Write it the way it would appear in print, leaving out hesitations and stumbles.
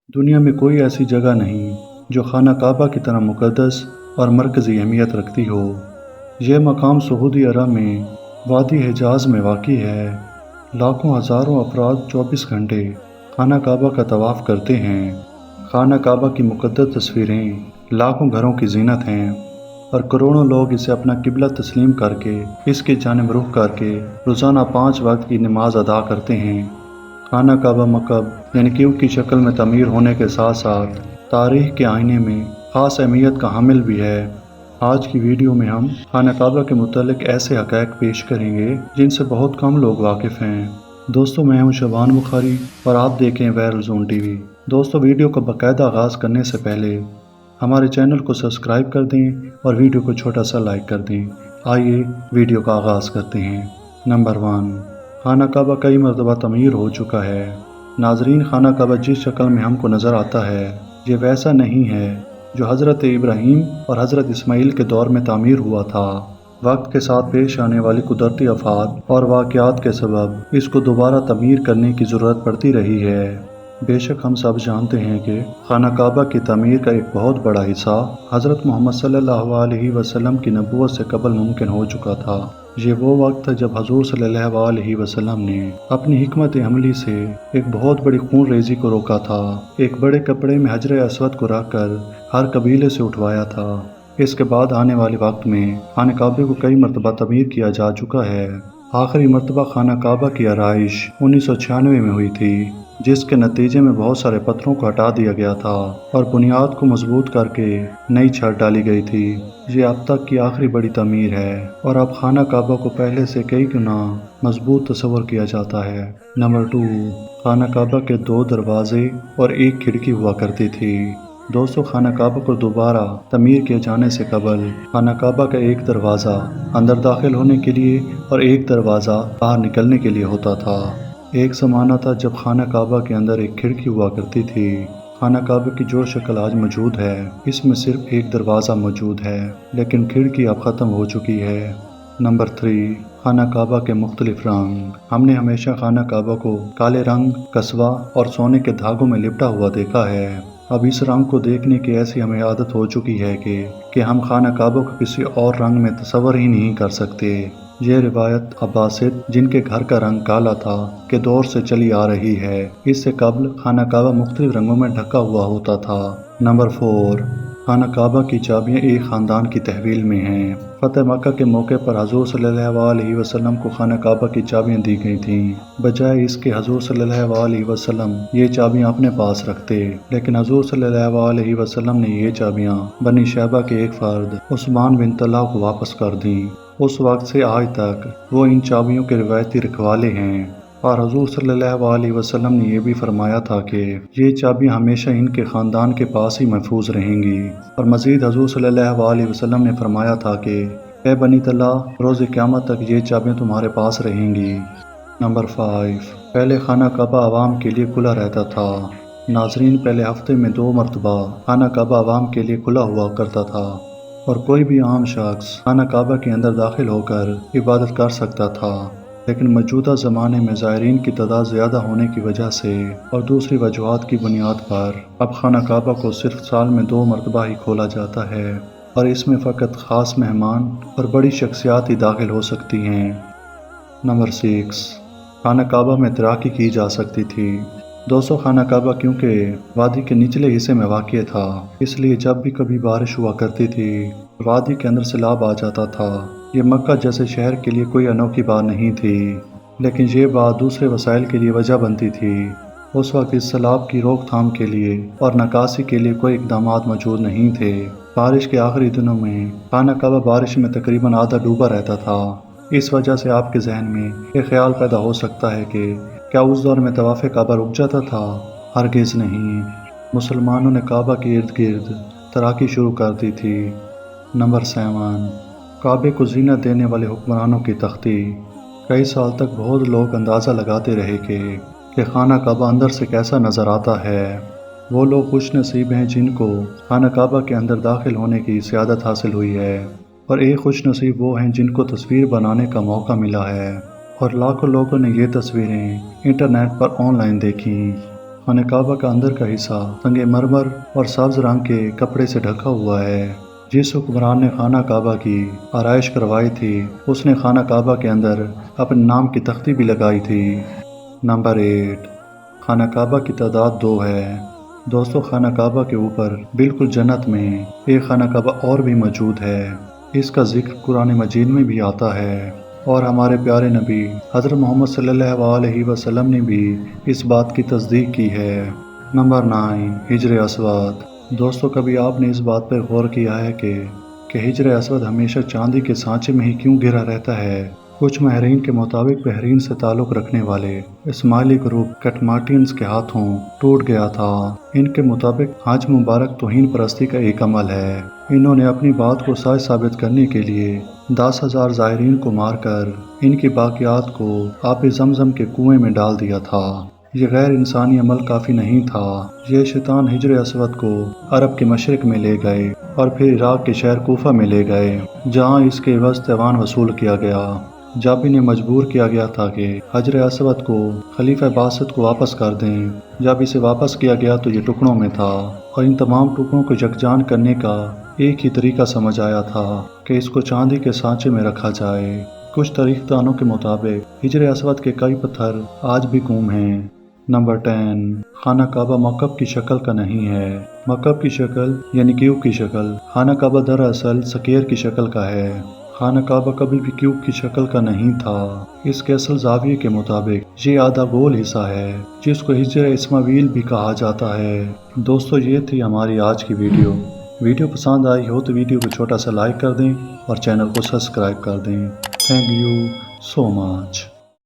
دنیا میں کوئی ایسی جگہ نہیں جو خانہ کعبہ کی طرح مقدس اور مرکزی اہمیت رکھتی ہو۔ یہ مقام سعودی عرب میں وادی حجاز میں واقع ہے۔ لاکھوں ہزاروں افراد 24 گھنٹے خانہ کعبہ کا طواف کرتے ہیں۔ خانہ کعبہ کی مقدس تصویریں لاکھوں گھروں کی زینت ہیں اور کروڑوں لوگ اسے اپنا قبلہ تسلیم کر کے اس کی جانب رخ کر کے روزانہ 5 وقت کی نماز ادا کرتے ہیں۔ خانہ کعبہ مکعب یعنی کیوب کی شکل میں تعمیر ہونے کے ساتھ ساتھ تاریخ کے آئینے میں خاص اہمیت کا حامل بھی ہے۔ آج کی ویڈیو میں ہم خانہ کعبہ کے متعلق ایسے حقائق پیش کریں گے جن سے بہت کم لوگ واقف ہیں۔ دوستو، میں ہوں شبان بخاری اور آپ دیکھیں وائرل زون ٹی وی۔ دوستو، ویڈیو کا باقاعدہ آغاز کرنے سے پہلے ہمارے چینل کو سبسکرائب کر دیں اور ویڈیو کو چھوٹا سا لائک کر دیں۔ آئیے ویڈیو کا آغاز کرتے ہیں۔ نمبر 1، خانہ کعبہ کئی مرتبہ تعمیر ہو چکا ہے۔ ناظرین، خانہ کعبہ جس شکل میں ہم کو نظر آتا ہے یہ ویسا نہیں ہے جو حضرت ابراہیم اور حضرت اسماعیل کے دور میں تعمیر ہوا تھا۔ وقت کے ساتھ پیش آنے والی قدرتی آفات اور واقعات کے سبب اس کو دوبارہ تعمیر کرنے کی ضرورت پڑتی رہی ہے۔ بے شک ہم سب جانتے ہیں کہ خانہ کعبہ کی تعمیر کا ایک بہت بڑا حصہ حضرت محمد صلی اللہ علیہ وسلم کی نبوت سے قبل ممکن ہو چکا تھا۔ یہ وہ وقت تھا جب حضور صلی اللہ علیہ وسلم نے اپنی حکمت عملی سے ایک بہت بڑی خون ریزی کو روکا تھا۔ ایک بڑے کپڑے میں حجر اسود کو رکھ کر ہر قبیلے سے اٹھوایا تھا۔ اس کے بعد آنے والے وقت میں خانہ کعبے کو کئی مرتبہ تعمیر کیا جا چکا ہے۔ آخری مرتبہ خانہ کعبہ کی آرائش 1996 میں ہوئی تھی، جس کے نتیجے میں بہت سارے پتھروں کو ہٹا دیا گیا تھا اور بنیاد کو مضبوط کر کے نئی چھت ڈالی گئی تھی۔ یہ اب تک کی آخری بڑی تعمیر ہے اور اب خانہ کعبہ کو پہلے سے کئی گنا مضبوط تصور کیا جاتا ہے۔ نمبر 2، خانہ کعبہ کے 2 دروازے اور 1 کھڑکی ہوا کرتی تھی۔ دوستو، خانہ کعبہ کو دوبارہ تعمیر کیے جانے سے قبل خانہ کعبہ کا 1 دروازہ اندر داخل ہونے کے لیے اور 1 دروازہ باہر نکلنے کے لیے ہوتا تھا۔ ایک زمانہ تھا جب خانہ کعبہ کے اندر 1 کھڑکی ہوا کرتی تھی۔ خانہ کعبہ کی جو شکل آج موجود ہے اس میں صرف 1 دروازہ موجود ہے، لیکن کھڑکی اب ختم ہو چکی ہے۔ نمبر 3، خانہ کعبہ کے مختلف رنگ۔ ہم نے ہمیشہ خانہ کعبہ کو کالے رنگ، قصوہ اور سونے کے دھاگوں میں لپٹا ہوا دیکھا ہے۔ اب اس رنگ کو دیکھنے کی ایسی ہمیں عادت ہو چکی ہے کہ ہم خانہ کعبہ کو کسی اور رنگ میں تصور ہی نہیں کر سکتے۔ یہ روایت عباسد، جن کے گھر کا رنگ کالا تھا، کے دور سے چلی آ رہی ہے۔ اس سے قبل خانہ کعبہ مختلف رنگوں میں ڈھکا ہوا ہوتا تھا۔ نمبر 4، خانہ کعبہ کی چابیاں ایک خاندان کی تحویل میں ہیں۔ فتح مکہ کے موقع پر حضور صلی اللہ علیہ وسلم کو خانہ کعبہ کی چابیاں دی گئی تھیں۔ بجائے اس کے حضور صلی اللہ علیہ وسلم یہ چابیاں اپنے پاس رکھتے، لیکن حضور صلی اللہ علیہ وسلم نے یہ چابیاں بنی شیبہ کے ایک فرد عثمان بن طلحہ کو واپس کر دیں۔ اس وقت سے آج تک وہ ان چابیوں کے روایتی رکھوالے ہیں، اور حضور صلی اللہ علیہ وسلم نے یہ بھی فرمایا تھا کہ یہ چابیاں ہمیشہ ان کے خاندان کے پاس ہی محفوظ رہیں گی۔ اور مزید حضور صلی اللہ علیہ وسلم نے فرمایا تھا کہ اے بنی طلحہ، روز قیامت تک یہ چابیاں تمہارے پاس رہیں گی۔ نمبر 5، پہلے خانہ کعبہ عوام کے لیے کھلا رہتا تھا۔ ناظرین، پہلے ہفتے میں 2 مرتبہ خانہ کعبہ عوام کے لیے کھلا ہوا کرتا تھا اور کوئی بھی عام شخص خانہ کعبہ کے اندر داخل ہو کر عبادت کر سکتا تھا، لیکن موجودہ زمانے میں زائرین کی تعداد زیادہ ہونے کی وجہ سے اور دوسری وجوہات کی بنیاد پر اب خانہ کعبہ کو صرف سال میں 2 مرتبہ ہی کھولا جاتا ہے اور اس میں فقط خاص مہمان اور بڑی شخصیات ہی داخل ہو سکتی ہیں۔ نمبر 6، خانہ کعبہ میں تیراکی کی جا سکتی تھی۔ دوستو، خانہ کعبہ کیونکہ وادی کے نچلے حصے میں واقع تھا، اس لیے جب بھی کبھی بارش ہوا کرتی تھی وادی کے اندر سیلاب آ جاتا تھا۔ یہ مکہ جیسے شہر کے لیے کوئی انوکھی بات نہیں تھی، لیکن یہ بات دوسرے وسائل کے لیے وجہ بنتی تھی۔ اس وقت اس سیلاب کی روک تھام کے لیے اور نکاسی کے لیے کوئی اقدامات موجود نہیں تھے۔ بارش کے آخری دنوں میں خانہ کعبہ بارش میں تقریباً آدھا ڈوبا رہتا تھا۔ اس وجہ سے آپ کے ذہن میں یہ خیال پیدا ہو سکتا ہے کہ کیا اس دور میں طواف کعبہ رک جاتا تھا؟ ہرگز نہیں، مسلمانوں نے کعبہ کے ارد گرد تیراکی شروع کر دی تھی۔ نمبر 7، کعبے کو زینت دینے والے حکمرانوں کی تختی۔ کئی سال تک بہت لوگ اندازہ لگاتے رہے کہ خانہ کعبہ اندر سے کیسا نظر آتا ہے۔ وہ لوگ خوش نصیب ہیں جن کو خانہ کعبہ کے اندر داخل ہونے کی سعادت حاصل ہوئی ہے، اور ایک خوش نصیب وہ ہیں جن کو تصویر بنانے کا موقع ملا ہے، اور لاکھوں لوگوں نے یہ تصویریں انٹرنیٹ پر آن لائن دیکھیں۔ خانہ کعبہ کا اندر کا حصہ سنگ مرمر اور سبز رنگ کے کپڑے سے ڈھکا ہوا ہے۔ جس حکمران نے خانہ کعبہ کی آرائش کروائی تھی اس نے خانہ کعبہ کے اندر اپنے نام کی تختی بھی لگائی تھی۔ نمبر 8، خانہ کعبہ کی تعداد 2 ہے۔ دوستو، خانہ کعبہ کے اوپر بالکل جنت میں ایک خانہ کعبہ اور بھی موجود ہے۔ اس کا ذکر قرآن مجید میں بھی آتا ہے اور ہمارے پیارے نبی حضرت محمد صلی اللہ علیہ وسلم نے بھی اس بات کی تصدیق کی ہے۔ نمبر 9، حجر اسود۔ دوستو، کبھی آپ نے اس بات پر غور کیا ہے کہ حجر اسود ہمیشہ چاندی کے سانچے میں ہی کیوں گھرا رہتا ہے؟ کچھ ماہرین کے مطابق بحرین سے تعلق رکھنے والے اسماعیلی گروپ کٹمارٹینز کے ہاتھوں ٹوٹ گیا تھا۔ ان کے مطابق حج مبارک توہین پرستی کا ایک عمل ہے۔ انہوں نے اپنی بات کو سچ ثابت کرنے کے لیے 10,000 زائرین کو مار کر ان کی باقیات کو آب زمزم کے کنویں میں ڈال دیا تھا۔ یہ غیر انسانی عمل کافی نہیں تھا۔ یہ شیطان حجر اسود کو عرب کے مشرق میں لے گئے اور پھر عراق کے شہر کوفہ میں لے گئے، جہاں اس کے عوض تیوان وصول کیا گیا۔ جب انہیں مجبور کیا گیا تھا کہ حجر اسود کو خلیفہ باسط کو واپس کر دیں، جب اسے واپس کیا گیا تو یہ ٹکڑوں میں تھا اور ان تمام ٹکڑوں کو یکجان کرنے کا ایک ہی طریقہ سمجھ آیا تھا کہ اس کو چاندی کے سانچے میں رکھا جائے۔ کچھ تاریخ دانوں کے مطابق حجر اسود کے کئی پتھر آج بھی گم ہیں۔ نمبر 10، خانہ کعبہ مکعب کی شکل کا نہیں ہے۔ مکعب کی شکل یعنی کیوب کی شکل، خانہ کعبہ دراصل سکیر کی شکل کا ہے۔ خانہ کعبہ کبھی بھی کیوب کی شکل کا نہیں تھا۔ اس کے اصل زاویے کے مطابق یہ آدھا گول حصہ ہے جس کو حجر اسماعیل بھی کہا جاتا ہے۔ دوستو، یہ تھی ہماری آج کی ویڈیو پسند آئی ہو تو ویڈیو کو چھوٹا سا لائک کر دیں اور چینل کو سبسکرائب کر دیں۔ Thank you so much.